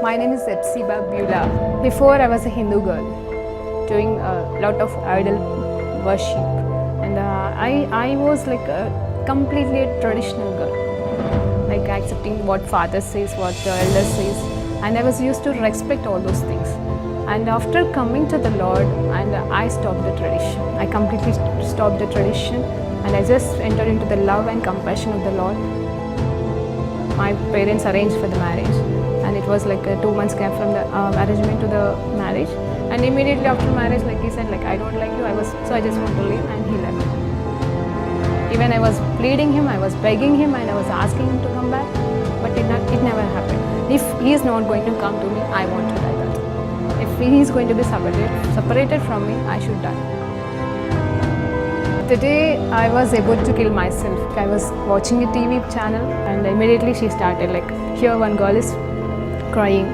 My name is Epsiba Beulah. Before I was a Hindu girl doing a lot of idol worship, and I was like completely a traditional girl, like accepting what father says, what the elder says, and I was used to respect all those things. And after coming to the Lord, and I stopped the tradition. I completely stopped the tradition, and I just entered into the love and compassion of the Lord. My parents arranged for the marriage, and it was like a 2 months gap from the arrangement to the marriage. And immediately after marriage, like he said, like I don't like you. I just want to leave, and he left. Even I was pleading him, I was begging him, and I was asking him to come back, but it never happened. If he is not going to come to me, I want to die. That if he is going to be separated from me, I should die. The day I was about to kill myself, I was watching a TV channel, and immediately she started like, here one girl is crying.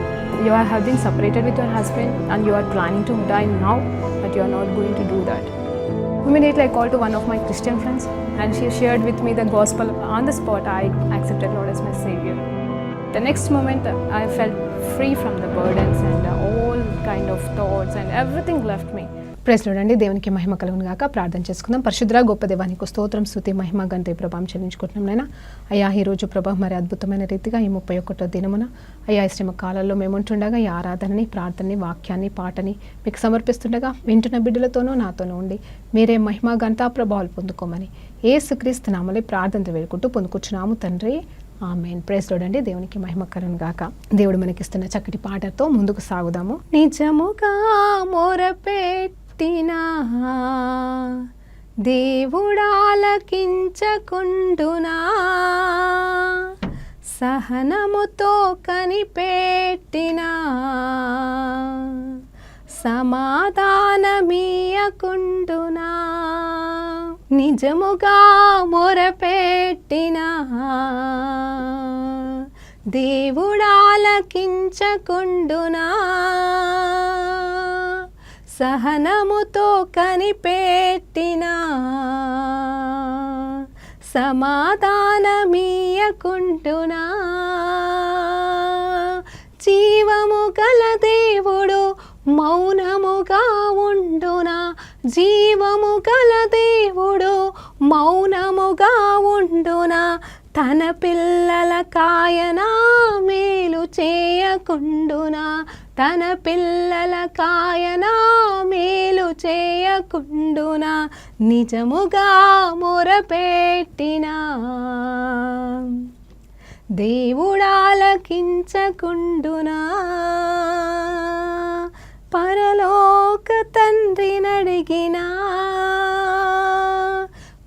You have been separated with your husband and you are planning to die now, but you are not going to do that. Immediately I called to one of my Christian friends, and she shared with me the gospel. On the spot, I accepted Lord as my Savior. The next moment, I felt free from the burdens and all kind of thoughts, and everything left me. Praise Lord అండి. దేవునికి మహిమ కలుగును గాక. ప్రార్థన చేసుకుందాం. పరిశుద్ధ గొప్ప దేవానికి స్తోత్రం, స్తుతి, మహిమ, ఘనత, ప్రభావం చెల్లించుకుంటున్నాం నాయన. అయ్యా, ఈరోజు ప్రభా మరి అద్భుతమైన రీతిగా ఈ 31వ దినమున అయ్యా ఈ శ్రమ కాలంలో మేము ఉంటుండగా ఈ ఆరాధనని, ప్రార్థనని, వాక్యాన్ని, పాటని మీకు సమర్పిస్తుండగా వింటున్న బిడ్డలతోనూ నాతోనూ ఉండి మీరే మహిమ, ఘనత, ప్రభావాలు పొందుకోమని యేసుక్రీస్తు నామములో ప్రార్థన వేడుకుంటూ పొందుకొచ్చున్నాము తండ్రి. ఆమేన్. ప్రైజ్ లార్డ్ అండి. దేవునికి మహిమ కలుగును గాక. దేవుడు మనకిస్తున్న చక్కటి పాటతో ముందుకు సాగుదాము. నిజముగా మొరపెట్టినా దేవుడాలకించకుండునా, సహనముతో కనిపెట్టినా సమాధానమీయకుండునా. నిజముగా మొరపెట్టినా దేవుడాలకించకుండునా, సహనముతో కనిపెట్టినా సమాధానమీయకుండునా. జీవము గల దేవుడు మౌనముగా ఉండునా, జీవము గల దేవుడు మౌనముగా ఉండునా. తన పిల్లల కాయనా మేలు చేయకుండునా, తన పిల్లల కాయనా మేలు చేయకుండునా. నిజముగా మొరపెట్టినా దేవుడాలకించకుండునా. పరలోక తండ్రినడిగినా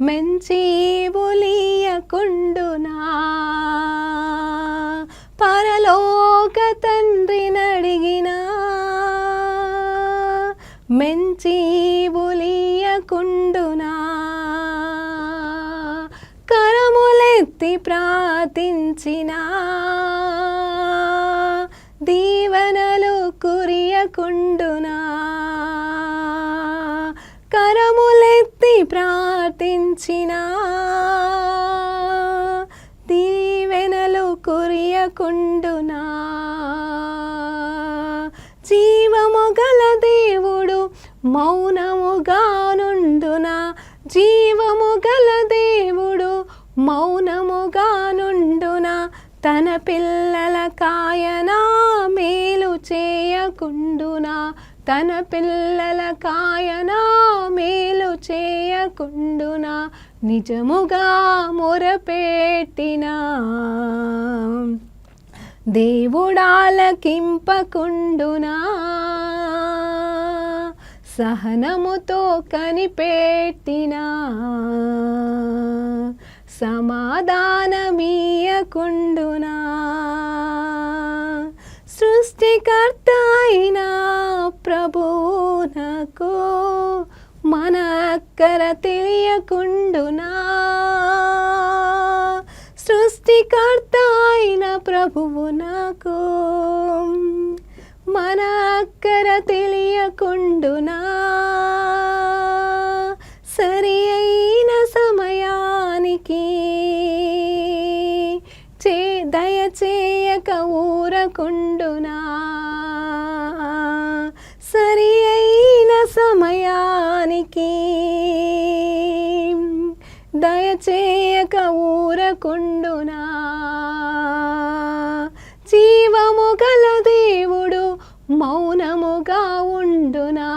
మెంచీవులీయకుండునా, పరలోక తండ్రినడిగినా మెంచీవులీయకుండునా. కరములెత్తి ప్రార్థించినా దీవెనలు కురియకుండునా, కరములెత్తి ప్రార్థించినా దీవెనలు కురియకుండునా. జీవము గల దేవుడు మౌనముగా నుండునా, జీవము గల దేవుడు మౌనముగా నుండునా. తన పిల్లల కాయనా మేలు చేయకుండునా, తన పిల్లల కాయనా మేలు చేయకుండునా. నిజముగా మొరపెట్టినా దేవుడాలకింపకుండునా, సహనముతో కనిపెట్టినా సమాధానమీయకుండునా. సృష్టికర్త అయిన ప్రభువునకు మన అక్కర తెలియకుండునా, సృష్టికర్త అయిన ప్రభువునకు మన అక్కర తెలియకుండునా. సరి అయిన సమయానికి దయచేయక ఊరకుండునా, సరి అయిన సమయానికి దయచేయక ఊరకుండునా. జీవము గల దేవుడు మౌనముగా ఉండునా,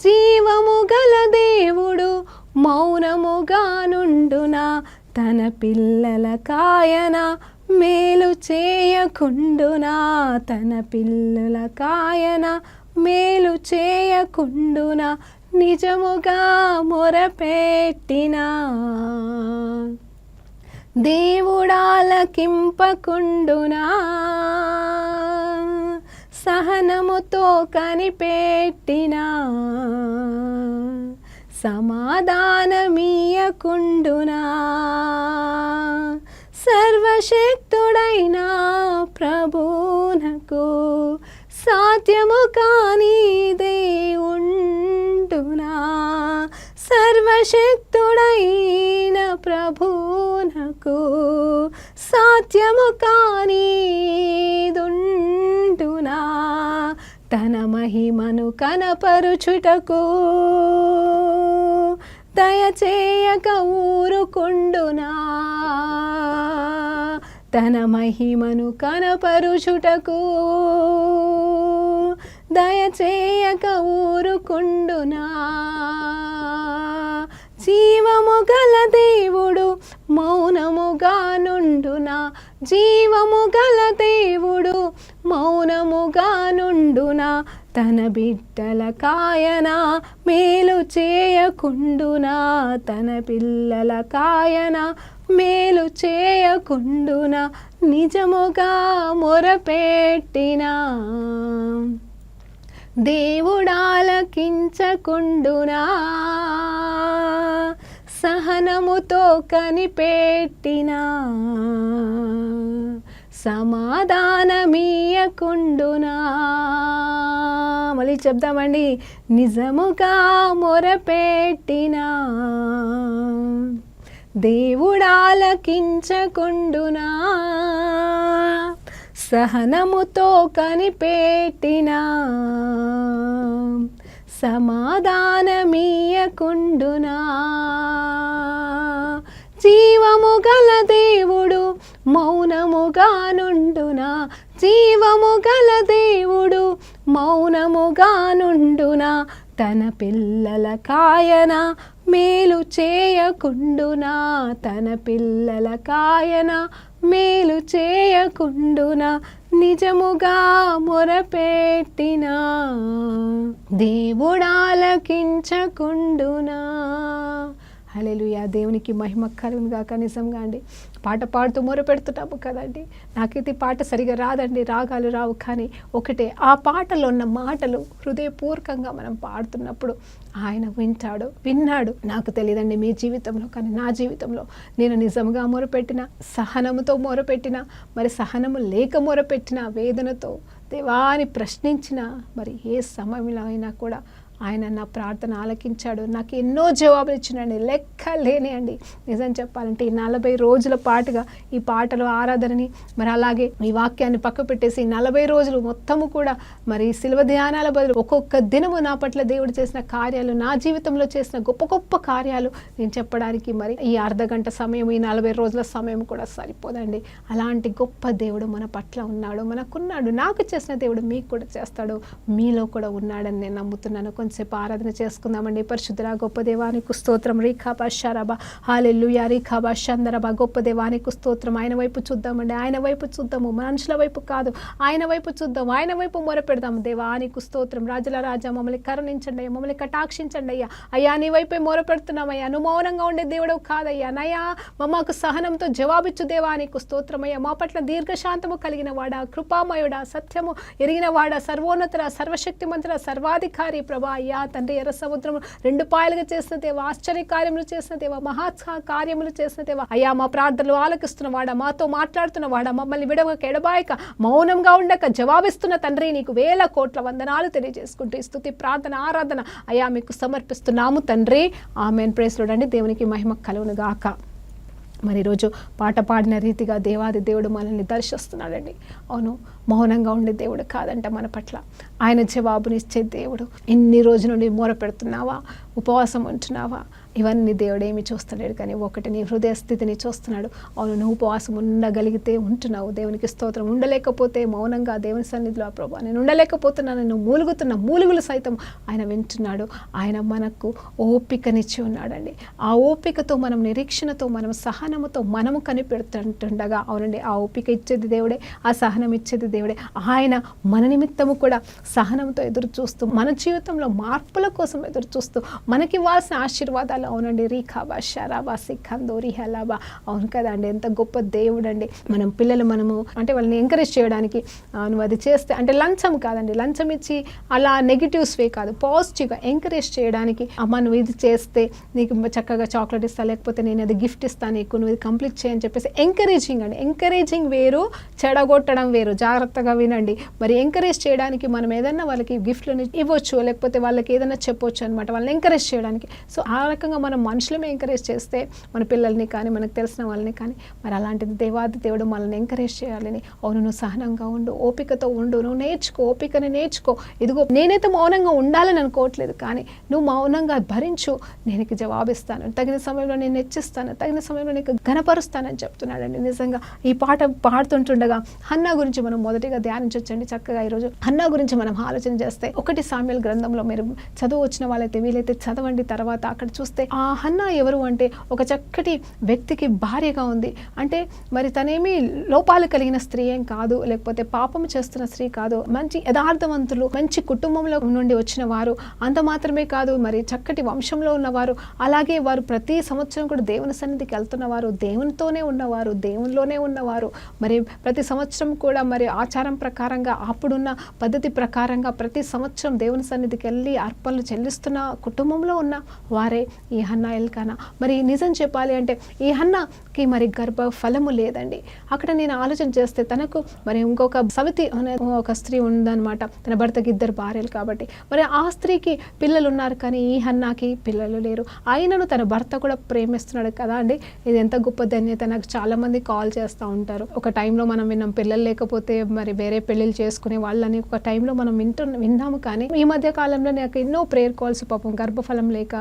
జీవము గల దేవుడు మౌనముగా నుండునా. తన పిల్లల కాయన మేలు చేయకుండునా, తన పిల్లల కాయన మేలు చేయకుండునా. నిజముగా మొరపెట్టినా దేవుడాలకింపకుండునా, సహనముతో కనిపెట్టినా సమాధానమీయకుండునా. సర్వశక్తుడైన ప్రభునకు సాధ్యము కానిదే ఉండునా, సర్వశక్తుడైన ప్రభునకు సాధ్యము కానిదుండునా. తన మహిమను కనపరుచుటకు దయచేయక ఊరుకుండునా, తన మహిమను కనపరుచుటకు దయచేయక ఊరుకుండునా. జీవము గల దేవుడు మౌనముగా నుండునా, జీవము గల దేవుడు మౌనముగా నుండునా. తన బిడ్డల కాయన మేలు చేయకుండునా, తన పిల్లల కాయన మేలు చేయకుండునా. నిజముగా మొరపెట్టినా దేవుడాలకించకుండునా, సహనముతో కనిపెట్టినా సమాధానమీయకుండునా. మళ్ళీ చెప్దామండి. నిజముగా మొరపెట్టినా దేవుడాలకించకుండునా, సహనముతో కనిపెట్టినా సమాధానమీయకుండునా. జీవము గల దేవుడు మౌనముగా నుండునా, జీవము గల దేవుడు మౌనముగా నుండునా. తన పిల్లల కాయన మేలు చేయకుండునా, తన పిల్లల కాయన మేలు చేయకుండునా. నిజముగా మొరపెట్టినా దేవుడాలకించకుండునా. హల్లెలూయా. దేవునికి మహిమ కలుగును గాక. నిజంగా అండి పాట పాడుతూ మొరపెడుతున్నాము కదండి. నాకైతే పాట సరిగా రాదండి, రాగాలు రావు. కానీ ఒకటే, ఆ పాటలో ఉన్న మాటలు హృదయపూర్వకంగా మనం పాడుతున్నప్పుడు ఆయన విన్నాడు. నాకు తెలియదండి మీ జీవితంలో, కానీ నా జీవితంలో నేను నిజంగా మొరపెట్టిన, సహనముతో మొరపెట్టిన, మరి సహనము లేక మొరపెట్టిన, వేదనతో దేవాని ప్రశ్నించిన, మరి ఏ సమయంలో అయినా కూడా ఆయన నా ప్రార్థన ఆలకించాడు. నాకు ఎన్నో జవాబులు ఇచ్చినండి, లెక్క లేని అండి. నిజం చెప్పాలంటే ఈ 40 రోజుల పాటుగా ఈ పాటలు ఆరాధనని, మరి అలాగే ఈ వాక్యాన్ని పక్క పెట్టేసి 40 రోజులు మొత్తము కూడా మరి శిలువ ధ్యానాల బదులు ఒక్కొక్క దినము నా పట్ల దేవుడు చేసిన కార్యాలు, నా జీవితంలో చేసిన గొప్ప గొప్ప కార్యాలు నేను చెప్పడానికి మరి ఈ అర్ధగంట సమయం, ఈ 40 రోజుల సమయం కూడా సరిపోదండి. అలాంటి గొప్ప దేవుడు మన పట్ల ఉన్నాడు, మనకున్నాడు. నాకు చేసిన దేవుడు మీకు కూడా చేస్తాడు, మీలో కూడా ఉన్నాడని నేను నమ్ముతున్నాను. కొంచెంసేపు ఆరాధన చేసుకుందామండి. పరిశుద్ధుడా గొప్ప దేవానికి స్తోత్రం. రీఖాబా షరబా హల్లెలూయా. రీఖాబా షందరబా. గొప్ప దేవానికి స్తోత్రం. ఆయన వైపు చూద్దామండి, ఆయన వైపు చూద్దాము, మనుషుల వైపు కాదు, ఆయన వైపు చూద్దాం, ఆయన వైపు మొరపెడదాం. దేవానికి స్తోత్రం. రాజుల రాజా మమ్మల్ని కరుణించండి అయ్యా, మమ్మల్ని కటాక్షించండి అయ్యా. అయ్యా నీ వైపే మొరపెడుతున్నామయ్యా, నువ్వు మౌనంగా ఉండే దేవుడు కాదయ్యా. నయ్యా మాకు సహనంతో జవాబిచ్చు దేవానికి స్తోత్రమయ్యా. మా పట్ల దీర్ఘశాంతము కలిగిన వాడా, కృపామయుడా, సత్యము ఎరిగిన వాడా, సర్వోన్నతుడ, సర్వశక్తిమంతుడ, సర్వాధికారి ప్రభా. అయ్యా తండ్రి, ఎర్ర సముద్రము 2 పాయలుగా చేసిన దేవా, ఆశ్చర్య కార్యములు చేసిన దేవా, మహా కార్యములు చేసిన దేవా. అయ్యా మా ప్రార్థనలు ఆలకిస్తున్న వాడా, మాతో మాట్లాడుతున్న వాడా, మమ్మల్ని విడవక ఎడబాయక మౌనంగా ఉండక జవాబిస్తున్న తండ్రి, నీకు 1000 కోట్ల వందనాలు తెలియజేసుకుంటూ ఈ స్తుతి ప్రార్థన ఆరాధన అయ్యా మీకు సమర్పిస్తున్నాము తండ్రి. ఆమేన్. ప్రైజ్ లార్డ్ అండి. దేవునికి మహిమ కలుగును గాక. మరి ఈరోజు పాట పాడిన రీతిగా దేవాది దేవుడు మనల్ని దర్శిస్తున్నాడండి. అవును, మౌనంగా ఉండే దేవుడు కాదంట మన పట్ల, ఆయన జవాబునిచ్చే దేవుడు. ఎన్ని రోజుల నుండి మొర పెడుతున్నావా, ఉపవాసం ఉంటున్నావా, ఇవన్నీ దేవుడు ఏమి చూస్తలేడు, కానీ ఒకటి నీ హృదయ స్థితిని చూస్తున్నాడు. అవును, నువ్వు ఉపవాసం ఉండగలిగితే ఉంటున్నావు, దేవునికి స్తోత్రం. ఉండలేకపోతే మౌనంగా దేవుని సన్నిధిలో, ప్రభా నేను ఉండలేకపోతున్నాను, నువ్వు మూలుగుతున్న మూలుగులు సైతం ఆయన వింటున్నాడు. ఆయన మనకు ఓపికనిచ్చి ఉన్నాడండి. ఆ ఓపికతో మనం, నిరీక్షణతో మనం, సహనముతో మనము కనిపెడుతుండగా, అవునండి, ఆ ఓపిక ఇచ్చేది దేవుడే, ఆ సహనం ఇచ్చేది దేవుడే. ఆయన మన నిమిత్తము కూడా సహనంతో ఎదురు చూస్తూ, మన జీవితంలో మార్పుల కోసం ఎదురు చూస్తూ, మనకి ఇవ్వాల్సిన ఆశీర్వాదాలు, అవునండి, రీఖాబా షరాబా సిఖందో రిహలాబా, అవును కదండి, ఎంత గొప్ప దేవుడు అండి. మనం పిల్లలు, మనము అంటే వాళ్ళని ఎంకరేజ్ చేయడానికి, నువ్వు అది చేస్తే అంటే లంచం కాదండి, లంచం ఇచ్చి అలా నెగిటివ్స్ వే కాదు, పాజిటివ్గా ఎంకరేజ్ చేయడానికి, అమ్మ నువ్వు ఇది చేస్తే నీకు చక్కగా చాక్లెట్ ఇస్తా, లేకపోతే నేను అది గిఫ్ట్ ఇస్తాను నీకు, నువ్వు ఇది కంప్లీట్ చేయని చెప్పేసి ఎంకరేజింగ్ అండి. ఎంకరేజింగ్ వేరు, చెడగొట్టడం వేరు. జాగ్రత్తగా వినండి. మరి ఎంకరేజ్ చేయడానికి మనం ఏదన్నా వాళ్ళకి గిఫ్ట్లను ఇవ్వచ్చు, లేకపోతే వాళ్ళకి ఏదైనా చెప్పొచ్చు అనమాట, వాళ్ళని ఎంకరేజ్ చేయడానికి. సో ఆ రకంగా మనం మనుషులమే ఎంకరేజ్ చేస్తే, మన పిల్లల్ని కానీ మనకు తెలిసిన వాళ్ళని కానీ, మరి అలాంటిది దేవాది దేవుడు మనల్ని ఎంకరేజ్ చేయాలని. అవును, నువ్వు సహనంగా ఉండు, ఓపికతో ఉండు, నువ్వు నేర్చుకో, ఓపికని నేర్చుకో. ఇదిగో నేనైతే మౌనంగా ఉండాలని అనుకోవట్లేదు, కానీ నువ్వు మౌనంగా భరించు, నేను నీకు జవాబిస్తాను, తగిన సమయంలో నేను హెచ్చిస్తాను, తగిన సమయంలో నీకు ఘనపరుస్తానని చెప్తున్నాడండి. నిజంగా ఈ పాట పాడుతుంటుండగా హన్నా గురించి మనం మొదటిగా ధ్యానించొచ్చండి. చక్కగా ఈరోజు హన్నా గురించి మనం ఆలోచన చేస్తే, 1 సామ్యుయేల్ గ్రంథంలో మీరు చదువు వచ్చిన వాళ్ళైతే వీలైతే చదవండి. తర్వాత అక్కడ చూస్తే ఆ హన్నా ఎవరు అంటే ఒక చక్కటి వ్యక్తికి భార్యగా ఉంది. అంటే మరి తనేమి లోపాలు కలిగిన స్త్రీ ఏం కాదు, లేకపోతే పాపం చేస్తున్న స్త్రీ కాదు, మంచి యథార్థవంతులు, మంచి కుటుంబంలో నుండి వచ్చిన వారు. అంత మాత్రమే కాదు, మరి చక్కటి వంశంలో ఉన్నవారు. అలాగే వారు ప్రతి సంవత్సరం కూడా దేవుని సన్నిధికి వెళ్తున్నవారు, దేవునితోనే ఉన్నవారు, దేవునిలోనే ఉన్నవారు. మరి ప్రతి సంవత్సరం కూడా మరి ఆచారం ప్రకారంగా, అప్పుడున్న పద్ధతి ప్రకారంగా ప్రతి సంవత్సరం దేవుని సన్నిధికి వెళ్ళి అర్పణలు చెల్లిస్తున్న కుటుంబంలో ఉన్న వారే ఈ హన్నా ఎల్కానా. మరి నిజం చెప్పాలి అంటే ఈ హన్నాకి మరి గర్భ ఫలము లేదండి. అక్కడ నేను ఆలోచన చేస్తే, తనకు మరి ఇంకొక సవితి అనే ఒక స్త్రీ ఉందన్నమాట, తన భర్తకి 2 భార్యలు కాబట్టి. మరి ఆ స్త్రీకి పిల్లలు ఉన్నారు, కానీ ఈ హన్నాకి పిల్లలు లేరు. ఆయనను తన భర్త కూడా ప్రేమిస్తున్నాడు కదా అండి. ఇది ఎంత గొప్ప ధన్యత. నాకు చాలా మంది కాల్ చేస్తూ ఉంటారు. ఒక టైంలో మనం విన్నాం, పిల్లలు లేకపోతే మరి వేరే పెళ్ళిళ్ళు చేసుకునే వాళ్ళని ఒక టైంలో మనం విన్నాము. కానీ ఈ మధ్య కాలంలో నాకు ఎన్నో ప్రేయర్ కాల్స్, పాపం గర్భఫలం లేక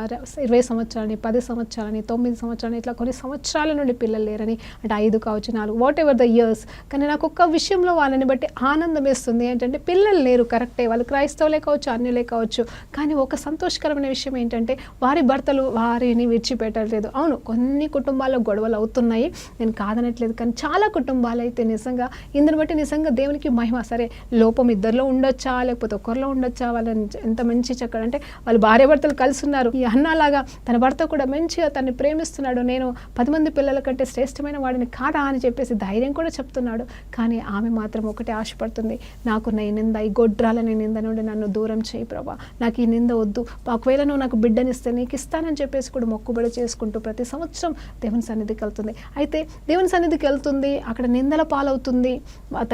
20 సంవత్సరాలని, 10 సంవత్సరాలని, 9 సంవత్సరాలని, ఇట్లా కొన్ని సంవత్సరాల నుండి పిల్లలు లేరని, అంటే 5 కావచ్చు, 4, వాట్ ఎవర్ ద ఇయర్స్. కానీ నాకు ఒక్క విషయంలో వాళ్ళని బట్టి ఆనందం వేస్తుంది. ఏంటంటే పిల్లలు లేరు, కరెక్టే, వాళ్ళు క్రైస్తవులే కావచ్చు, అన్యులే కావచ్చు, కానీ ఒక సంతోషకరమైన విషయం ఏంటంటే వారి భర్తలు వారిని విడిచిపెట్టలేదు. అవును, కొన్ని కుటుంబాల్లో గొడవలు అవుతున్నాయి, నేను కాదనట్లేదు, కానీ చాలా కుటుంబాలు అయితే నిజంగా ఇందుని బట్టి నిజంగా దేవునికి మహిమ. సరే, లోపం ఇద్దరిలో ఉండొచ్చా, లేకపోతే ఒకరిలో ఉండొచ్చా, వాళ్ళని ఎంత మంచి చక్కగా అంటే వాళ్ళు భార్య భర్తలు కలిసి ఉన్నారు. ఈ అన్నలాగా తన భర్త కూడా మంచిగా తనని ప్రేమిస్తున్నాడు, నేను 10 మంది పిల్లల కంటే శ్రేష్టమైన వాడిని కాదా అని చెప్పేసి ధైర్యం కూడా చెప్తున్నాడు. కానీ ఆమె మాత్రం ఒకటే ఆశపడుతుంది, నాకున్న ఈ నింద, ఈ గొడ్రాలని నింద నుండి నన్ను దూరం చేయి ప్రభా, నాకు ఈ నింద వద్దు, ఒకవేళ నువ్వు నాకు బిడ్డనిస్తే నీకు ఇస్తానని చెప్పేసి కూడా మొక్కుబడి చేసుకుంటూ ప్రతి సంవత్సరం దేవుని సన్నిధికి వెళ్తుంది. అయితే దేవుని సన్నిధికి వెళ్తుంది, అక్కడ నిందల పాలవుతుంది,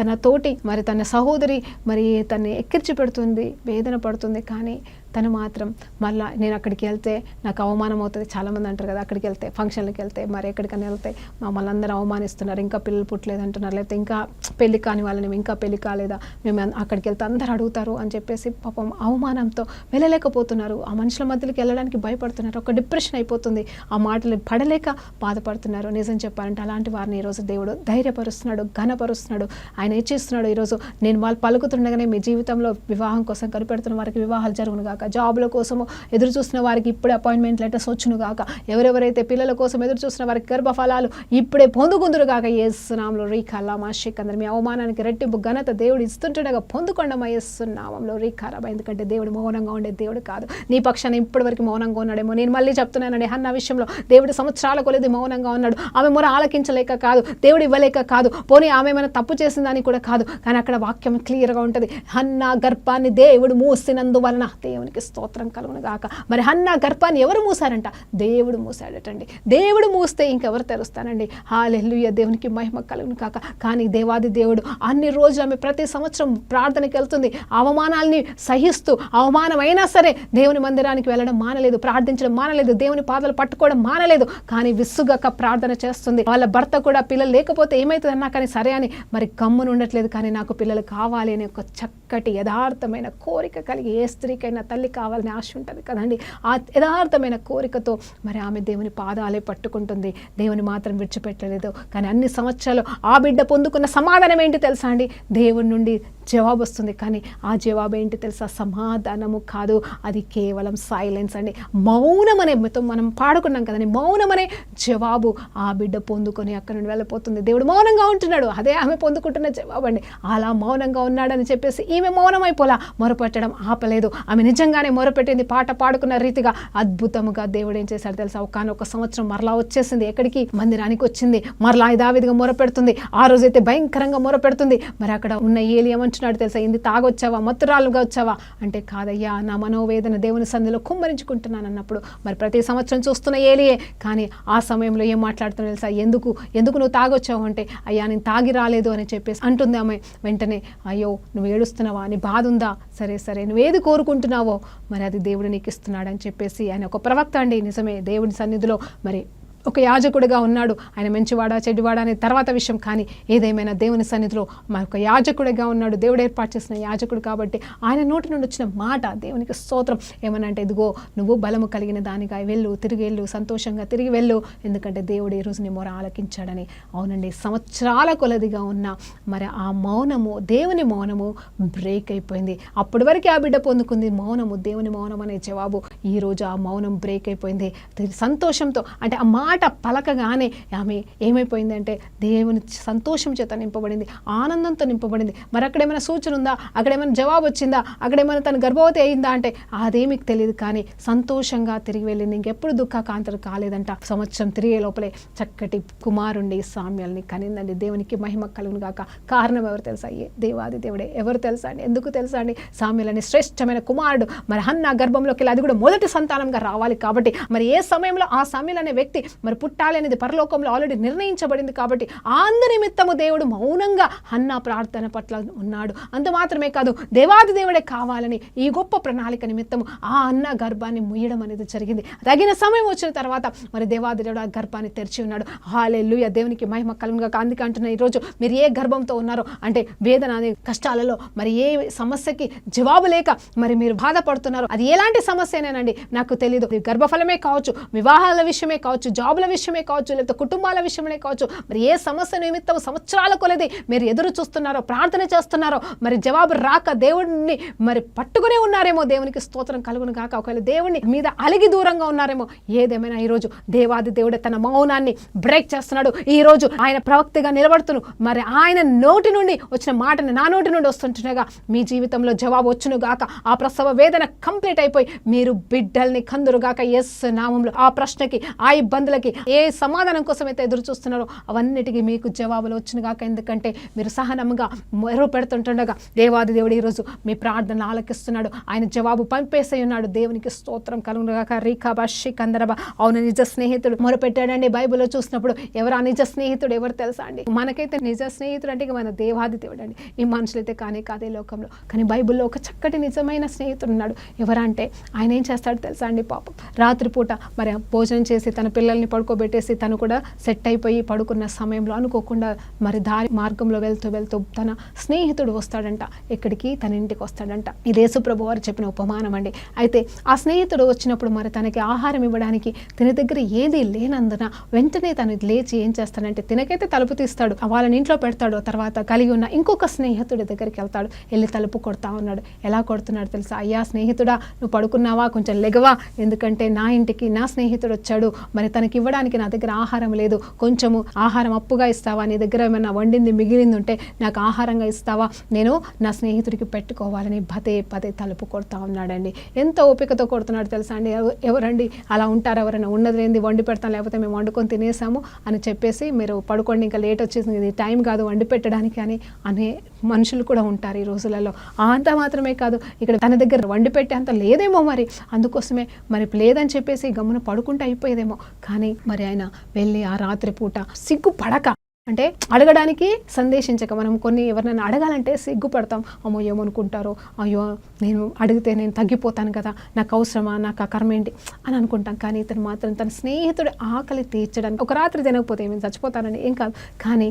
తన తోటి మరి తన సహోదరి మరి తన్ని ఎక్కిర్చి పెడుతుంది, వేదన పడుతుంది. కానీ తను మాత్రం మళ్ళీ నేను అక్కడికి వెళ్తే నాకు అవమానం అవుతుంది. చాలామంది అంటారు కదా, అక్కడికి వెళ్తే, ఫంక్షన్కి వెళ్తే, మరి ఎక్కడికైనా వెళ్తే మమ్మల్ని అందరూ అవమానిస్తున్నారు, ఇంకా పిల్లలు పుట్టలేదు అంటున్నారు, లేకపోతే ఇంకా పెళ్లి కాని వాళ్ళని ఇంకా పెళ్లి కాలేదా, మేము అక్కడికి వెళ్తే అందరూ అడుగుతారు అని చెప్పేసి పాపం అవమానంతో వెళ్ళలేకపోతున్నారు. ఆ మనుషుల మధ్యలోకి వెళ్ళడానికి భయపడుతున్నారు, ఒక డిప్రెషన్ అయిపోతుంది, ఆ మాటలు పడలేక బాధపడుతున్నారు. నిజం చెప్పాలంటే అలాంటి వారిని ఈరోజు దేవుడు ధైర్యపరుస్తున్నాడు, ఘనపరుస్తున్నాడు. ఆయన ఇచ్చిస్తున్నాడు. ఈరోజు నేను వాళ్ళు పలుకుతుండగానే మీ జీవితంలో వివాహం కోసం కనిపెడుతున్న వారికి వివాహాలు జరుగును గాక, జాబుల కోసము ఎదురు చూస్తున్న వారికి ఇప్పుడే అపాయింట్మెంట్ లెటర్స్ వచ్చును గాక, ఎవరెవరైతే పిల్లల కోసం ఎదురు చూస్తున్న వారికి గర్భఫలాలు ఇప్పుడే పొందుకుందురు గాక, యేసు నామములో రీఖాలా మాషికందరు. మీ అవమానానికి రెట్టింపు ఘనత దేవుడు ఇస్తుండగా పొందుకొండమా యేసు నామములో రీఖారాబా. ఎందుకంటే దేవుడు మౌనంగా ఉండే దేవుడు కాదు. నీ పక్షాన ఇప్పటివరకు మౌనంగా ఉన్నాడేమో. నేను మళ్ళీ చెప్తున్నానండి, హన్నా విషయంలో దేవుడు సంవత్సరాల కొలది మౌనంగా ఉన్నాడు. ఆమె మొర ఆలకించలేక కాదు, దేవుడు ఇవ్వలేక కాదు, పోనీ ఆమె ఏమైనా తప్పు చేసిందని కూడా కాదు, కానీ అక్కడ వాక్యం క్లియర్గా ఉంటుంది, హన్నా గర్భాన్ని దేవుడు మూసినందువలన దేవునికి దేవునికి స్తోత్రం కలుగును గాక. మరి హన్నా గర్భాన్ని ఎవరు మూసారంట? దేవుడు మూసాడటండి. దేవుడు మూస్తే ఇంకెవరు తెరుస్తానండి? హల్లెలూయా, దేవునికి మహిమ కలుగును గాక. కానీ దేవాది దేవుడు అన్ని రోజులు ఆమె ప్రతి సంవత్సరం ప్రార్థనకి వెళ్తుంది, అవమానాల్ని సహిస్తూ, అవమానమైనా సరే దేవుని మందిరానికి వెళ్ళడం మానలేదు, ప్రార్థించడం మానలేదు, దేవుని పాదాలు పట్టుకోవడం మానలేదు. కానీ విసుగక ప్రార్థన చేస్తుంది. వాళ్ళ భర్త కూడా పిల్లలు లేకపోతే ఏమవుతుంది అన్నా కానీ సరే అని మరి గమ్మున ఉండట్లేదు. కానీ నాకు పిల్లలు కావాలి అనే ఒక చక్కటి యథార్థమైన కోరిక కలిగి, ఏ స్త్రీకైనా తల్లి కావాలని ఆశ ఉంటుంది కదండి. ఆ యథార్థమైన కోరికతో మరి ఆమె దేవుని పాదాలే పట్టుకుంటుంది, దేవుని మాత్రం విడిచిపెట్టలేదు. కానీ అన్ని సంవత్సరాలు ఆ బిడ్డ పొందుకున్న సమాధానం ఏంటి తెలుసా అండి? దేవుని నుండి జవాబు వస్తుంది. కానీ ఆ జవాబు ఏంటి తెలుసా? సమాధానము కాదు, అది కేవలం సైలెన్స్ అండి. మౌనం అనే మనం పాడుకున్నాం కదండి, మౌనం అనే జవాబు ఆ బిడ్డ పొందుకొని అక్కడి నుండి వెళ్ళిపోతుంది. దేవుడు మౌనంగా ఉంటున్నాడు, అదే ఆమె పొందుకుంటున్న జవాబు అండి. అలా మౌనంగా ఉన్నాడని చెప్పేసి ఈమె మౌనం అయిపోలా, మొరపెట్టడం ఆపలేదు. ఆమె నిజంగానే మొరపెట్టింది, పాట పాడుకున్న రీతిగా అద్భుతముగా దేవుడు ఏం చేశాడు తెలుసా? ఒక సంవత్సరం మరలా వచ్చేసింది, ఎక్కడికి? మందిరానికి వచ్చింది. మరలా యథావిధిగా మొరపెడుతుంది. ఆ రోజైతే భయంకరంగా మొరపెడుతుంది. మరి అక్కడ ఉన్న ఏలి ఏమంటున్నాడు తెలుసా? ఇంది తాగొచ్చావా, మత్తురాలుగా వచ్చావా అంటే, కాదయ్యా, నా మనోవేదన దేవుని సన్నిధిలో కుమ్మరించుకుంటున్నాను అన్నప్పుడు మరి ప్రతి సంవత్సరం చూస్తున్న ఏలియే. కానీ ఆ సమయంలో ఏం మాట్లాడుతున్నా తెలుసా? ఎందుకు నువ్వు తాగొచ్చావు అంటే, అయ్యా నేను తాగి రాలేదు అని చెప్పేసి అంటుంది ఆమె. వెంటనే, అయ్యో నువ్వు ఏడుస్తున్నావా, నీ బాధ ఉందా, సరే నువ్వేది కోరుకుంటున్నావో మరి అది దేవుడు నీకు ఇస్తున్నాడని చెప్పేసి ఆయన ఒక ప్రవక్త అండి. నిజమే, దేవుని సన్నిధిలో మరి ఒక యాజకుడిగా ఉన్నాడు. ఆయన మంచివాడా చెడ్డివాడా అనే తర్వాత విషయం. కానీ ఏదేమైనా దేవుని సన్నిధిలో ఒక యాజకుడిగా ఉన్నాడు, దేవుడు ఏర్పాటు చేసిన యాజకుడు కాబట్టి ఆయన నోటి నుండి వచ్చిన మాట దేవునికి స్తోత్రం. ఏమనంటే, ఇదిగో నువ్వు బలము కలిగిన దానిగా తిరిగి వెళ్ళు, సంతోషంగా తిరిగి వెళ్ళు, ఎందుకంటే దేవుడు ఈ రోజు నీ మొర ఆలకించాడని. అవునండి, సంవత్సరాల కొలదిగా ఉన్న మరి ఆ మౌనము, దేవుని మౌనము బ్రేక్ అయిపోయింది. అప్పటి వరకు ఆ బిడ్డ పొందుకుంది మౌనము, దేవుని మౌనం అనే జవాబు. ఈ రోజు ఆ మౌనం బ్రేక్ అయిపోయింది. సంతోషంతో అంటే ఆ మాట పలకగానే ఆమె ఏమైపోయిందంటే దేవుని సంతోషం చేత నింపబడింది, ఆనందంతో నింపబడింది. మరి అక్కడేమైనా సూచన ఉందా, అక్కడేమైనా జవాబు వచ్చిందా, అక్కడేమైనా తను గర్భవతి అయిందా అంటే అదేమీ తెలియదు. కానీ సంతోషంగా తిరిగి వెళ్ళింది. ఇంకెప్పుడు దుఃఖాకాంతలు కాలేదంట. సంవత్సరం తిరిగే లోపలే చక్కటి కుమారుండి సామ్యాల్ని కనిందండి. దేవునికి మహిమ కలుగును గాక. కారణం ఎవరు తెలుసా? దేవాది దేవుడే. ఎవరు తెలుసా అండి? ఎందుకు తెలుసా అండి? సామ్యాల్ అనే శ్రేష్టమైన కుమారుడు మరి హన్నా గర్భంలోకి వెళ్ళి, అది కూడా మొదటి సంతానంగా రావాలి కాబట్టి, మరి ఏ సమయంలో ఆ సామ్యాల్ అనే వ్యక్తి మరి పుట్టాలి అనేది పరలోకంలో ఆల్రెడీ నిర్ణయించబడింది. కాబట్టి అందరి నిమిత్తము దేవుడు మౌనంగా హన్నా ప్రార్థన పట్ల ఉన్నాడు. అంత మాత్రమే కాదు, దేవాది దేవుడే కావాలని ఈ గొప్ప ప్రణాళిక నిమిత్తము ఆ హన్నా గర్భాన్ని ముయ్యడం అనేది జరిగింది. తగిన సమయం వచ్చిన తర్వాత మరి దేవాది దేవుడు ఆ గర్భాన్ని తెరిచి ఉన్నాడు. హల్లెలూయా, దేవునికి మహిమ కలుగును గాక. అందుకే అంటున్నా, ఈరోజు మీరు ఏ గర్భంతో ఉన్నారో, అంటే వేదన అనే కష్టాలలో మరి ఏ సమస్యకి జవాబు లేక మరి మీరు బాధపడుతున్నారో, అది ఎలాంటి సమస్యనేనండి నాకు తెలియదు. గర్భఫలమే కావచ్చు, వివాహాల విషయమే కావచ్చు, జాబుల విషయమే కావచ్చు, లేకపోతే కుటుంబాల విషయమే కావచ్చు, మరి ఏ సమస్య నిమిత్తం సంవత్సరాల కొలది మీరు ఎదురు చూస్తున్నారో, ప్రార్థన చేస్తున్నారో, మరి జవాబు రాక దేవుడిని మరి పట్టుకునే ఉన్నారేమో. దేవునికి స్తోత్రం కలుగును గాక. ఒకవేళ దేవుని మీద అలిగి దూరంగా ఉన్నారేమో. ఏదేమైనా ఈరోజు దేవాది దేవుడే తన మౌనాన్ని బ్రేక్ చేస్తున్నాడు. ఈ రోజు ఆయన ప్రవక్తగా నిలబడుతును. మరి ఆయన నోటి నుండి వచ్చిన మాటని నా నోటి నుండి వస్తుంటుండగా మీ జీవితంలో జవాబు వచ్చును గాక. ఆ ప్రసవ వేదన కంప్లీట్ అయిపోయి మీరు బిడ్డల్ని కందురు గాక. యేసు నామములో ఆ ప్రశ్నకి, ఆ ఇబ్బందులకి, ఏ సమాధానం కోసం అయితే ఎదురు చూస్తున్నారో అవన్నిటికీ మీకు జవాబులు వచ్చును గాక. ఎందుకంటే మీరు సహనంగా మొర పెడుతుంటుండగా దేవాది దేవుడు ఈరోజు మీ ప్రార్థనలు ఆలకిస్తున్నాడు. ఆయన జవాబు పంపేసే ఉన్నాడు. దేవునికి స్తోత్రం కలుగును గాక. రీకాబాషి కందరబ. అవును, నిజ స్నేహితుడు మొరపెట్టాడండి. బైబిల్లో చూసినప్పుడు ఎవరు ఆ నిజ స్నేహితుడు ఎవరు తెలుసా అండి? మనకైతే నిజ స్నేహితుడు అంటే మన దేవాది దేవుడు అండి. ఈ మనుషులైతే కానీ కాదే లోకంలో. కానీ బైబిల్లో ఒక చక్కటి నిజమైన స్నేహితుడు ఉన్నాడు. ఎవరంటే ఆయన ఏం చేస్తాడు తెలుసా అండి? పాపం రాత్రిపూట మరి భోజనం చేసి తన పిల్లల్ని పడుకోబెట్టేసి తను కూడా సెట్ అయిపోయి పడుకున్న సమయంలో అనుకోకుండా మరి దారి మార్గంలో వెళ్తూ తన స్నేహితుడు వస్తాడంట. ఎక్కడికి? తన ఇంటికి వస్తాడంట. ఇది యేసుప్రభు వారు చెప్పిన ఉపమానం అండి. అయితే ఆ స్నేహితుడు వచ్చినప్పుడు మరి తనకి ఆహారం ఇవ్వడానికి తన దగ్గర ఏది లేనందున వెంటనే తను లేచి ఏం చేస్తాడంటే, తినకైతే తలుపు తీస్తాడు, వాళ్ళని ఇంట్లో పెడతాడు. తర్వాత కలిగి ఉన్న ఇంకొక స్నేహితుడి దగ్గరికి వెళ్తాడు. వెళ్ళి తలుపు కొడతా ఉన్నాడు. ఎలా కొడుతున్నాడు తెలుసా? అయ్యా స్నేహితుడా, నువ్వు పడుకున్నావా? కొంచెం లెగవా, ఎందుకంటే నా ఇంటికి నా స్నేహితుడు వచ్చాడు, మరి తనకి ఇవ్వడానికి నా దగ్గర ఆహారం లేదు, కొంచెము ఆహారం అప్పుగా ఇస్తావా, నీ దగ్గర ఏమైనా వండింది మిగిలింది ఉంటే నాకు ఆహారంగా ఇస్తావా, నేను నా స్నేహితుడికి పెట్టుకోవాలని పదే పదే తలుపు కొడతా ఉన్నాడండి. ఎంత ఓపికతో కొడుతున్నాడు తెలుసా అండి. ఎవరండి అలా ఉంటారు? ఎవరైనా ఉన్నది లేనిది వండి పెడతాం, లేకపోతే మేము వండుకొని తినేసాము అని చెప్పేసి మీరు పడుకోండి, ఇంకా లేట్ వచ్చేసింది, ఇది టైం కాదు వండి పెట్టడానికి అని అనే మనుషులు కూడా ఉంటారు ఈ రోజులలో. అంత మాత్రమే కాదు, ఇక్కడ తన దగ్గర వండి పెట్టే అంత లేదేమో, మరి అందుకోసమే మరి లేదని చెప్పేసి గమ్మున పడుకుంటే అయిపోయేదేమో. కానీ మరి ఆయన వెళ్ళి ఆ రాత్రి పూట సిగ్గుపడక, అంటే అడగడానికి సందేశించక, మనం కొన్ని ఎవరినైనా అడగాలంటే సిగ్గుపడతాం, అమ్మో ఏమనుకుంటారో, అయ్యో నేను అడిగితే నేను తగ్గిపోతాను కదా, నాకు అవసరమా, నాకు ఆ కర్మ ఏంటి అని అనుకుంటాం. కానీ ఇతను మాత్రం తన స్నేహితుడు ఆకలి తీర్చడానికి, ఒక రాత్రి తినకపోతే ఏమైనా చచ్చిపోతానని ఏం కాదు, కానీ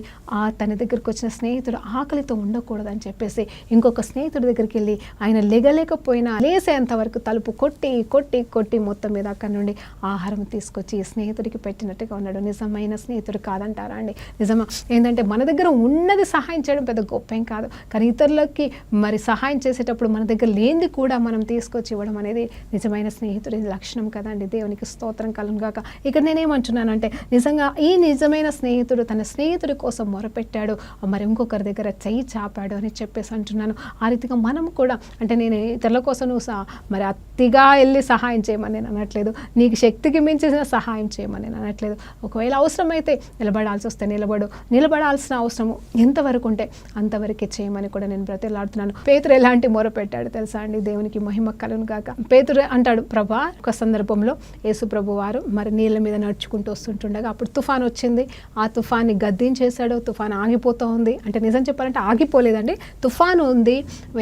తన దగ్గరికి వచ్చిన స్నేహితుడు ఆకలితో ఉండకూడదని చెప్పేసి ఇంకొక స్నేహితుడి దగ్గరికి వెళ్ళి ఆయన లెగలేకపోయినా లేసేంత వరకు తలుపు కొట్టి కొట్టి కొట్టి మొత్తం మీద అక్కడి నుండి ఆహారం తీసుకొచ్చి స్నేహితుడికి పెట్టినట్టుగా ఉన్నాడు. నిజమైన స్నేహితుడు కాదంటారా అండి? నిజమా? ఏంటంటే మన దగ్గర ఉన్నది సహాయం చేయడం పెద్ద గొప్ప ఏం కాదు, కానీ ఇతరులకి మరి సహాయం చేసేటప్పుడు మన దగ్గర లేనిది కూడా మనం తీసుకొచ్చి ఇవ్వడం అనేది నిజమైన స్నేహితుడి లక్షణం కదండి. దేవునికి స్తోత్రం కలుగును గాక. ఇక్కడ నేనేమంటున్నానంటే నిజంగా ఈ నిజమైన స్నేహితుడు తన స్నేహితుడి కోసం మొరపెట్టాడు, మరి ఇంకొకరి దగ్గర చెయ్యి చాపాడు అని చెప్పేసి అంటున్నాను. ఆ రీతిగా మనం కూడా, అంటే నేను ఇతరుల కోసం నువ్వు మరి అతిగా వెళ్ళి సహాయం చేయమని నేను అనట్లేదు, నీకు శక్తికి మించిన సహాయం చేయమని నేను అనట్లేదు. ఒకవేళ అవసరమైతే నిలబడాల్సి వస్తే నిలబడాల్సిన అవసరం ఎంతవరకు ఉంటే అంతవరకే చేయమని కూడా నేను బ్రతిలాడుతున్నాను. పేతురు ఎలాంటి మొర పెట్టాడు తెలుసా అండి? దేవునికి మహిమ కలుగును గాక. పేతురు అంటాడు, ప్రభా, ఒక సందర్భంలో యేసు ప్రభు వారు మరి నీళ్ళ మీద నడుచుకుంటూ వస్తుంటుండగా అప్పుడు తుఫాన్ వచ్చింది. ఆ తుఫాన్ని గద్దించేశాడు, తుఫాన్ ఆగిపోతూ ఉంది. అంటే నిజం చెప్పాలంటే ఆగిపోలేదండి, తుఫాను ఉంది.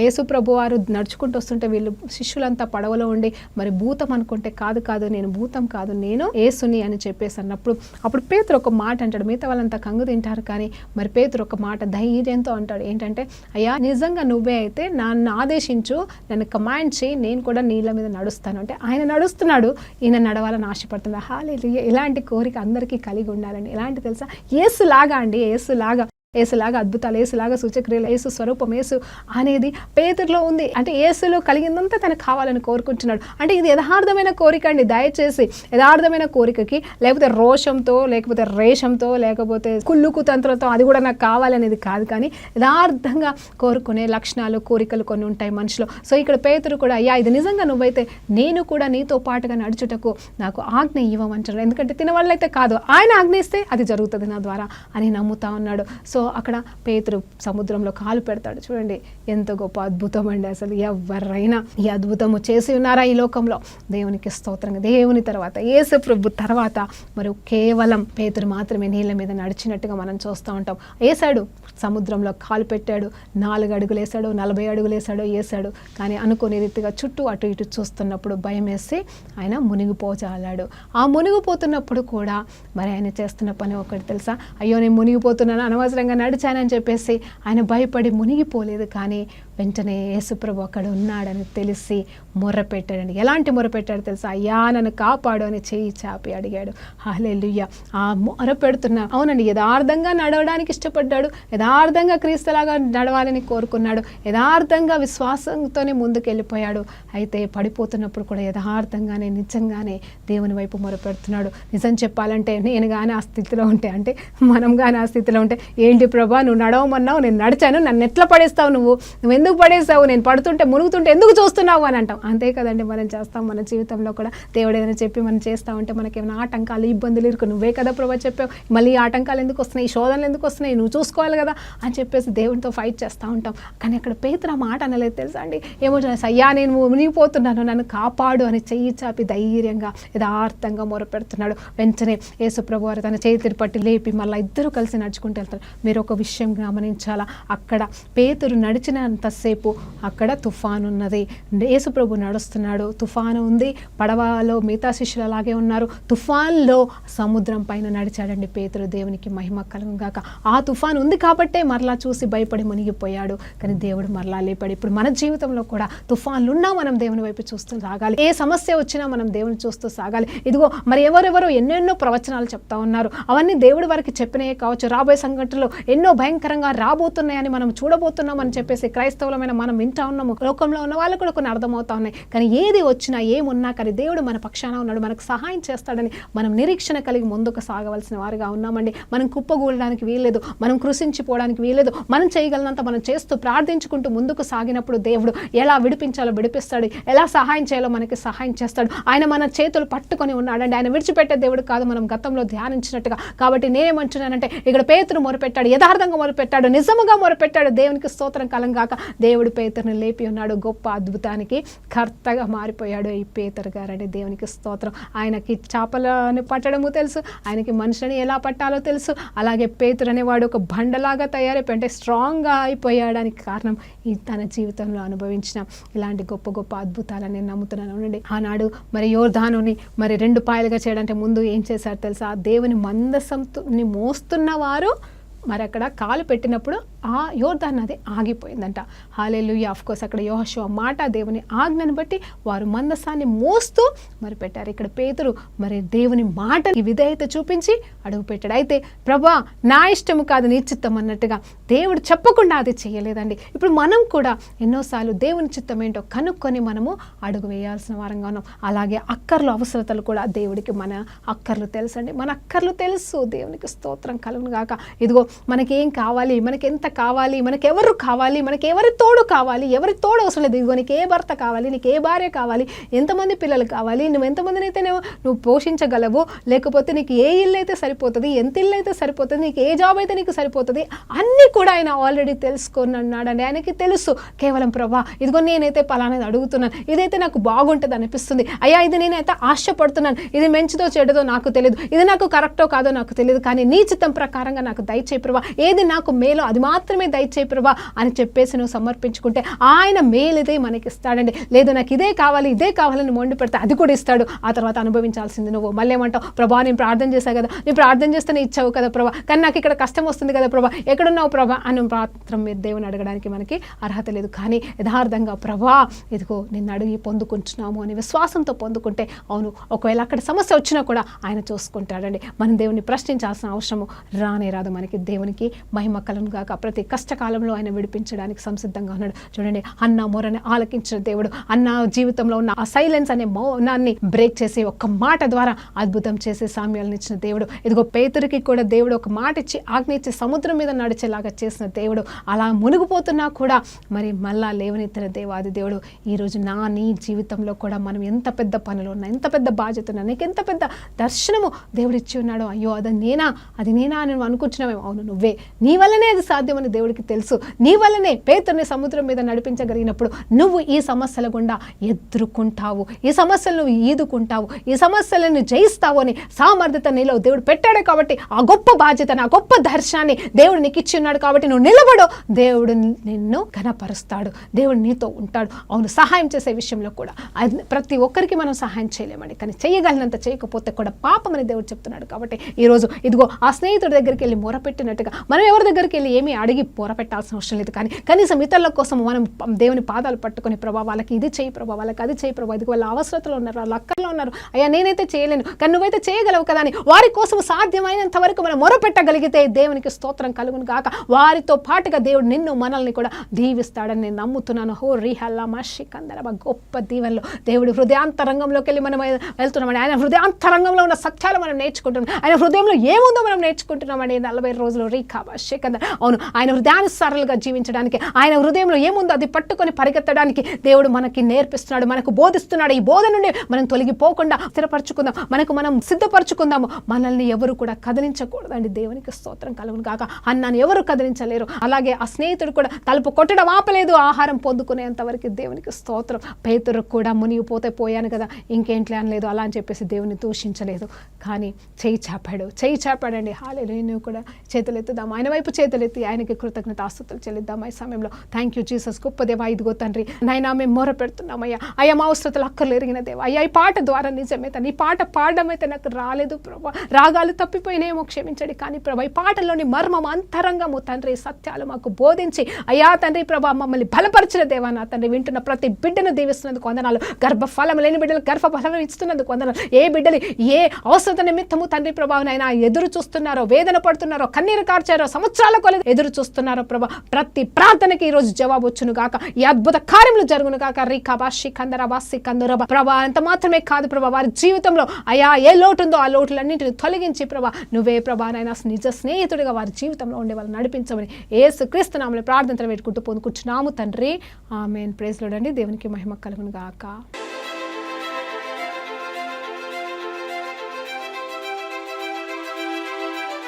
యేసు ప్రభు వారు నడుచుకుంటూ వస్తుంటే వీళ్ళు శిష్యులంతా పడవలో ఉండి మరి భూతం అనుకుంటే, కాదు కాదు నేను భూతం కాదు, నేను యేసుని అని చెప్పేసి అన్నప్పుడు అప్పుడు పేతురు ఒక మాట అంటాడు. మిగతా వాళ్ళంతా కంగు తింటారు, కానీ మరి పేతురు ఒక మాట ధైర్యంతో అంటాడు. ఏంటంటే, అయ్యా నిజంగా నువ్వే అయితే నన్ను ఆదేశించు, నన్ను కమాండ్ చేయి, నేను కూడా నీళ్ళ మీద నడుస్తాను. అంటే ఆయన నడుస్తున్నాడు, ఈయన నడవాలని ఆశపడుతున్నాడు. హల్లెలూయా. ఇలాంటి కోరిక అందరికీ కలిగి ఉండాలండి. ఎలాంటి తెలుసా? యేసులాగా అండి, యేసులాగా అద్భుతాలు, యేసులాగా సూచక్రియలు, యేసు స్వరూపం, యేసు అనేది పేతురులో ఉంది. అంటే యేసులో కలిగిందంతా తనకు కావాలని కోరుకుంటున్నాడు. అంటే ఇది యథార్థమైన కోరిక అండి. దయచేసి యథార్థమైన కోరికకి లేకపోతే రోషంతో, లేకపోతే రేషంతో, లేకపోతే కుళ్ళుకు తంత్రంతో అది కూడా నాకు కావాలనేది కాదు, కానీ యథార్థంగా కోరుకునే లక్షణాలు, కోరికలు కొన్ని ఉంటాయి మనిషిలో. సో ఇక్కడ పేతురు కూడా, అయ్యా ఇది నిజంగా నువ్వైతే నేను కూడా నీతో పాటుగా నడుచుటకు నాకు ఆజ్ఞ ఇవ్వమంటాడు. ఎందుకంటే తినవాళ్ళైతే కాదు, ఆయన ఆజ్ఞ ఇస్తే అది జరుగుతుంది నా ద్వారా అని నమ్ముతా ఉన్నాడు. సో అక్కడ పేతురు సముద్రంలో కాలు పెడతాడు. చూడండి ఎంత గొప్ప అద్భుతం అండి. అసలు ఎవరైనా ఈ అద్భుతము చేసి ఉన్నారా ఈ లోకంలో? దేవునికి స్తోత్రంగా. దేవుని తర్వాత, యేసు ప్రభు తర్వాత మరి కేవలం పేతురు మాత్రమే నీళ్ళ మీద నడిచినట్టుగా మనం చూస్తూ ఉంటాం. వేసాడు, సముద్రంలో కాలు పెట్టాడు, 4 అడుగులు వేసాడు, 40 అడుగులు వేసాడు. కానీ అనుకోని రీతిగా చుట్టూ అటు ఇటు చూస్తున్నప్పుడు భయం వేసి ఆయన మునిగిపోజాలాడు. ఆ మునిగిపోతున్నప్పుడు కూడా మరి ఆయన చేస్తున్న పని ఒకటి తెలుసా? అయ్యో నేను మునిగిపోతున్నాను, అనవసరంగా నడిచానని చెప్పేసి ఆయన భయపడి మునిగిపోలేదు. కానీ వెంటనే యేసుప్రభు అక్కడ ఉన్నాడని తెలిసి మొర్రపెట్టాడండి. ఎలాంటి మొర్రపెట్టాడు తెలుసా? అయ్యా నన్ను కాపాడు అని చేయి చాపి అడిగాడు. హల్లెలూయా. ఆ మొర్రపెడుతున్న, అవునండి, యథార్థంగా నడవడానికి ఇష్టపడ్డాడు, యథార్థంగా క్రీస్తులాగా నడవాలని కోరుకున్నాడు, యథార్థంగా విశ్వాసంతోనే ముందుకెళ్ళిపోయాడు. అయితే పడిపోతున్నప్పుడు కూడా యథార్థంగానే నిజంగానే దేవుని వైపు మొరపెడుతున్నాడు. నిజం చెప్పాలంటే నేను కానీ ఆ స్థితిలో ఉంటే, అంటే మనం కానీ ఆ స్థితిలో ఉంటే, ఏంటి ప్రభా నువ్వు నడవమన్నావు, నేను నడిచాను, నన్ను ఎట్లా పడేస్తావు, నువ్వు ఎందుకు పడేసావు, నేను పడుతుంటే మునుగుతుంటే ఎందుకు చూస్తున్నావు అని అంటాం. అంతే కదండి మనం చేస్తాం మన జీవితంలో కూడా. దేవుడు ఏదైనా చెప్పి మనం చేస్తూ ఉంటే మనకేమైనా ఆటంకాలు, ఇబ్బందులు ఇరుకు, నువ్వే కదా ప్రభా చెప్పావు, మళ్ళీ ఆటంకాలు ఎందుకు వస్తున్నాయి, శోధనలు ఎందుకు వస్తున్నాయి, నువ్వు చూసుకోవాలి కదా అని చెప్పేసి దేవునితో ఫైట్ చేస్తూ ఉంటాం. కానీ అక్కడ పేతురు ఆ మాట అనలేదు తెలుసా అండి? ఏమవుతుంది? అయ్యా నేను మునిగిపోతున్నాను, నన్ను కాపాడు అని చెయ్యి చాపి ధైర్యంగా యథార్థంగా మొరపెడుతున్నాడు. వెంటనే యేసుప్రభు వారు తన చేతిని పట్టి లేపి మళ్ళీ ఇద్దరు కలిసి నడుచుకుంటూ వెళ్తారు. మీరు ఒక విషయం గమనించాలా, అక్కడ పేతురు నడిచినంతసేపు అక్కడ తుఫాను ఉన్నది, యేసుప్రభు నడుస్తున్నాడు, తుఫాను ఉంది, పడవలో మిగతా శిష్యులు అలాగే ఉన్నారు, తుఫాన్లో సముద్రం పైన నడిచాడండి పేతురు. దేవునికి మహిమ కలుగును గాక. ఆ తుఫాను ఉంది కాబట్టే మరలా చూసి భయపడి మునిగిపోయాడు, కానీ దేవుడు మరలా లేపాడు. ఇప్పుడు మన జీవితంలో కూడా తుఫాన్లు ఉన్నా మనం దేవుని వైపు చూస్తూ సాగాలి. ఏ సమస్య వచ్చినా మనం దేవుని చూస్తూ సాగాలి. ఇదిగో మరి ఎవరెవరో ఎన్నెన్నో ప్రవచనాలు చెప్తా ఉన్నారు, అవన్నీ దేవుడి వారికి చెప్పినయే కావచ్చు, రాబోయే సంఘటనలో ఎన్నో భయంకరంగా రాబోతున్నాయని మనం చూడబోతున్నాం అని చెప్పేసి క్రైస్తవ క్రైస్తవులమైన మనం వింటా ఉన్నాము, లోకంలో ఉన్న వాళ్ళు కూడా కొన్ని అర్థమవుతా ఉన్నాయి. కానీ ఏది వచ్చినా ఏమున్నా కానీ దేవుడు మన పక్షాన ఉన్నాడు, మనకు సహాయం చేస్తాడని మనం నిరీక్షణ కలిగి ముందుకు సాగవలసిన వారిగా ఉన్నామండి. మనం కుప్పగూడడానికి వీల్లేదు, మనం కృషించిపోవడానికి వీల్లేదు. మనం చేయగలనంత మనం చేస్తూ ప్రార్థించుకుంటూ ముందుకు సాగినప్పుడు దేవుడు ఎలా విడిపించాలో విడిపిస్తాడు, ఎలా సహాయం చేయాలో మనకి సహాయం చేస్తాడు. ఆయన మన చేతులు పట్టుకొని ఉన్నాడండి. ఆయన విడిచిపెట్టే దేవుడు కాదు, మనం గతంలో ధ్యానించినట్టుగా. కాబట్టి నేనేమంటున్నానంటే ఇక్కడ పేతురు మొరపెట్టాడు, యథార్థంగా మొరపెట్టాడు, నిజముగా మొరపెట్టాడు. దేవునికి స్తోత్రం కలంగాక దేవుడు పేతురుని లేపి ఉన్నాడు. గొప్ప అద్భుతానికి కర్తగా మారిపోయాడు ఈ పేతురు గారండి. దేవునికి స్తోత్రం. ఆయనకి చేపలను పట్టడము తెలుసు, ఆయనకి మనుషులని ఎలా పట్టాలో తెలుసు. అలాగే పేతురు అనేవాడు ఒక బండలాగా తయారైపోయి, అంటే స్ట్రాంగ్గా అయిపోయాడానికి కారణం ఈ తన జీవితంలో అనుభవించిన ఇలాంటి గొప్ప గొప్ప అద్భుతాలని నేను నమ్ముతున్నాను అండి. ఆనాడు మరి యోర్దానుని మరి 2 పాయలుగా చేయడానికి ముందు ఏం చేశారు తెలుసా? దేవుని మందసంని మోస్తున్న వారు మరి అక్కడ కాలు పెట్టినప్పుడు ఆ యోర్దాను నది ఆగిపోయిందంట. హల్లెలూయా. ఆఫ్ కోర్స్ అక్కడ యెహోషువ మాట, దేవుని ఆజ్ఞను బట్టి వారు మందసాన్ని మోస్తూ మరి పెట్టారు. ఇక్కడ పేతురు మరి దేవుని మాటకి విధేయత చూపించి అడుగు పెట్టాడు. అయితే ప్రభా నా ఇష్టము కాదు నీ చిత్తం అన్నట్టుగా దేవుడు చెప్పకుండా అది చేయలేదండి. ఇప్పుడు మనం కూడా ఎన్నోసార్లు దేవుని చిత్తం ఏంటో కనుక్కొని మనము అడుగు వేయాల్సిన వారంగా ఉన్నాం. అలాగే అక్కర్లు అవసరతలు కూడా దేవుడికి మన అక్కర్లు తెలుసండి, మన అక్కర్లు తెలుసు. దేవునికి స్తోత్రం కలుగును గాక. ఇదిగో మనకేం కావాలి, మనకి ఎంత కావాలి, మనకెవరు కావాలి, మనకి ఎవరి తోడు కావాలి, ఎవరి తోడు అవసరం లేదు. ఇదిగో నీకు ఏ భర్త కావాలి, నీకు ఏ భార్య కావాలి, ఎంతమంది పిల్లలు కావాలి, నువ్వు ఎంతమందిని అయితే నువ్వు పోషించగలవు, లేకపోతే నీకు ఏ ఇల్లు అయితే సరిపోతుంది, ఎంత ఇల్లు అయితే సరిపోతుంది, నీకు ఏ జాబ్ అయితే నీకు సరిపోతుంది, అన్నీ కూడా ఆయన ఆల్రెడీ తెలుసుకున్నాడండి. ఆయనకి తెలుసు. కేవలం ప్రభా ఇదిగో నేనైతే పలానాది అడుగుతున్నాను, ఇదైతే నాకు బాగుంటుంది అనిపిస్తుంది, అయ్యా ఇది నేనైతే ఆశపడుతున్నాను, ఇది మంచిదో చెడుదో నాకు తెలియదు, ఇది నాకు కరెక్టో కాదో నాకు తెలియదు, కానీ నీ చిత్తం ప్రకారంగా నాకు దయచేయి ప్రభా, ఏది నాకు మేలో అది మాత్రమే దయచేయి ప్రభా అని చెప్పేసి నువ్వు సమర్పించుకుంటే ఆయన మేలుదే మనకి ఇస్తాడండి. లేదు నాకు ఇదే కావాలని మొండి పెడితే అది కూడా ఇస్తాడు. ఆ తర్వాత అనుభవించాల్సింది నువ్వు. మళ్ళీ ఏమంటావు? ప్రభా నేను ప్రార్థన చేశాను కదా, నేను ప్రార్థన చేస్తేనే ఇచ్చావు కదా ప్రభా, కానీ నాకు ఇక్కడ కష్టం వస్తుంది కదా ప్రభా, ఎక్కడున్నావు ప్రభా అని మాత్రం మీరు దేవుని అడగడానికి మనకి అర్హత లేదు. కానీ యథార్థంగా ప్రభా ఇదిగో నిన్ను అడిగి పొందుకుంటున్నాము అని విశ్వాసంతో పొందుకుంటే అవును, ఒకవేళ అక్కడ సమస్య వచ్చినా కూడా ఆయన చూసుకుంటాడండి. మనం దేవుని ప్రశ్నించాల్సిన అవసరము రానే రాదు మనకి. దేవునికి మహిమ కలుగును గాక. ప్రతి కష్టకాలంలో ఆయన విడిపించడానికి సంసిద్ధంగా ఉన్నాడు. చూడండి, అన్న మొరని ఆలకించిన దేవుడు, అన్న జీవితంలో ఉన్న ఆ సైలెన్స్ అనే మౌనాన్ని బ్రేక్ చేసి ఒక్క మాట ద్వారా అద్భుతం చేసి సామ్యాలను ఇచ్చిన దేవుడు. ఇదిగో పేతురికి కూడా దేవుడు ఒక మాట ఇచ్చి ఆజ్ఞ ఇచ్చి సముద్రం మీద నడిచేలాగా చేసిన దేవుడు. అలా మునిగిపోతున్నా కూడా మరి మళ్ళా లేవనెత్తిన దేవాది దేవుడు. ఈరోజు నీ జీవితంలో కూడా మనం ఎంత పెద్ద పనులు ఉన్నా, ఎంత పెద్ద బాధ్యత ఉన్నా, నీకు ఎంత పెద్ద దర్శనము దేవుడు ఇచ్చి ఉన్నాడో, అయ్యో అది నేనా అని నువ్వు అనుకుంటున్నావేమో, అవును నువ్వే, నీ వల్లనే అది సాధ్యమని దేవుడికి తెలుసు. నీ వల్లనే పేతురుని సముద్రం మీద నడిపించగలిగినప్పుడు నువ్వు ఈ సమస్యల గుండా ఎదుర్కొంటావు, ఈ సమస్యలను నువ్వు ఈదుకుంటావు, ఈ సమస్యలను జయిస్తావు అని సామర్థ్యత నీలో దేవుడు పెట్టాడు. కాబట్టి ఆ గొప్ప బాధ్యతను, ఆ గొప్ప దర్శనాన్ని దేవుడు నీకు ఇచ్చి ఉన్నాడు. కాబట్టి నువ్వు నిలబడు, దేవుడు నిన్ను ఘనపరుస్తాడు, దేవుడు నీతో ఉంటాడు. అవును, సహాయం చేసే విషయంలో కూడా ప్రతి ఒక్కరికి మనం సహాయం చేయలేమండి, కానీ చేయగలిగినంత చేయకపోతే కూడా పాపం అని దేవుడు చెప్తున్నాడు. కాబట్టి ఈరోజు ఇదిగో ఆ స్నేహితుడి దగ్గరికి వెళ్ళి మొరపెట్టినట్టుగా మనం ఎవరి దగ్గరికి వెళ్ళి ఏమీ అడిగి మొరపెట్టాల్సిన అవసరం లేదు. కానీ కనీసం ఇతరుల కోసం మనం దేవుని పాదాలు పట్టుకొని ప్రభా వాళ్ళకి ఇది చేయి ప్రభా, వాళ్ళకి అది చేయి ప్రభా, ఇది వాళ్ళ అవసరతలో ఉన్నారు, వాళ్ళ అక్కర్లో ఉన్నారు, అయ్యా నేనైతే చేయలేను కానీ నువ్వైతే చేయగలవు కదా అని వారి కోసం సాధ్యమైనంత వరకు మనం మొరపెట్టగలిగితే దేవునికి స్తోత్రం కలుగును గాక. వారితో పాటుగా దేవుడు నిన్ను మనల్ని కూడా దీవిస్తాడని నేను నమ్ముతున్నాను. హో రీహల్లా మషి కందరబ గొప్ప దీవెనలో దేవుడు హృదయాంతరంగంలోకి వెళ్ళి మనం వెళ్తున్నామండి. ఆయన హృదయాంతరంగంలో ఉన్న సత్యాలు మనం నేర్చుకుంటున్నాం. ఆయన హృదయంలో ఏముందో మనం నేర్చుకుంటున్నామండి. 40 రోజులు రీఖాబా శేకంద. అవును, ఆయన హృదయానుసారులుగా జీవించడానికి, ఆయన హృదయంలో ఏముందో అది పట్టుకొని పరిగెత్తడానికి దేవుడు మనకి నేర్పిస్తున్నాడు, మనకు బోధిస్తున్నాడు. ఈ బోధ నుండి మనం తొలగిపోకుండా స్థిరపరచుకుందాం, మనం సిద్ధపరచుకుందాము. మనల్ని ఎవరు కూడా కదిలించకూడదండి. దేవునికి స్తోత్రం కలుగును గాక. అన్నాన్ని ఎవరు కదిలించలేరు. అలాగే ఆ స్నేహితుడు కూడా తలుపు కొట్టడం ఆపలేదు, ఆహారం పొందుకునేంత వరకు. దేవునికి స్తోత్రం. పేతురు కూడా మునిగిపోతే పోయాను కదా ఇంకేంట్లే అనలేదు, అలా అని చెప్పేసి దేవుని దూషించలేదు. కానీ చేయి చాపాడండి. హల్లెలూయా. నువ్వు కూడా చేతులెత్తుదాం, ఆయన వైపు చేతులెత్తి ఆయనకి కృతజ్ఞతాస్తుతులు చెల్లిద్దాం ఈ సమయంలో. Thank you Jesus. గొప్ప దేవా, ఇదిగో తండ్రి నాయనా మేము మొర పెడుతున్నామయ్యా. అయ్యా మా అవసరతలు అక్కర్లు ఎరిగిన దేవా, అయ్యా ఈ పాట ద్వారా నిజమే తను ఈ పాట పాడడం అయితే నాకు రాలేదు ప్రభా, రాగాలు తప్పిపోయినేమో క్షమించండి. కానీ ప్రభా ఈ పాటలోని మర్మం అంతరంగము తండ్రి సత్యాలు మాకు బోధించి అయ్యా తండ్రి ప్రభా మమ్మల్ని బలపరిచిన దేవా, నా తండ్రి వింటున్న ప్రతి బిడ్డను దీవిస్తున్నందుకు వందనాలు. గర్భఫలం లేని బిడ్డలు గర్భఫలం ఇస్తున్నందుకు వందనాలు. ఏ బిడ్డలు ఏ అవసరత నిమిత్తము తండ్రి ప్రభావం అయినా ఎదురు చూస్తున్నారో, వేదన పడుతున్నారో, కన్నీరు కార్చారో, సంవత్సరాల కొలది ఎదురు చూస్తున్నారో ప్రభా ప్రతి ప్రార్థనకి ఈరోజు జవాబు వచ్చును గాక, ఈ అద్భుత కార్యములు జరుగును గాక. రీకా బాషి కందర బాసి కందురబ ప్రభా అంత మాత్రమే కాదు ప్రభా, వారి జీవితంలో అయా ఏ లోటు ఉందో ఆ లోటులన్నింటిని తొలగించి ప్రభా నువ్వే ప్రభా నాయన నిజ స్నేహితుడిగా వారి జీవితంలో ఉండే వాళ్ళు నడిపించమని యేసుక్రీస్తు నామములో ప్రార్థనలు పెట్టుకుంటూ పొందుకుంటున్నాము తండ్రి. ఆమేన్. ప్రైజ్ లార్డ్ అండి. దేవునికి మహిమ కలుగును గాక.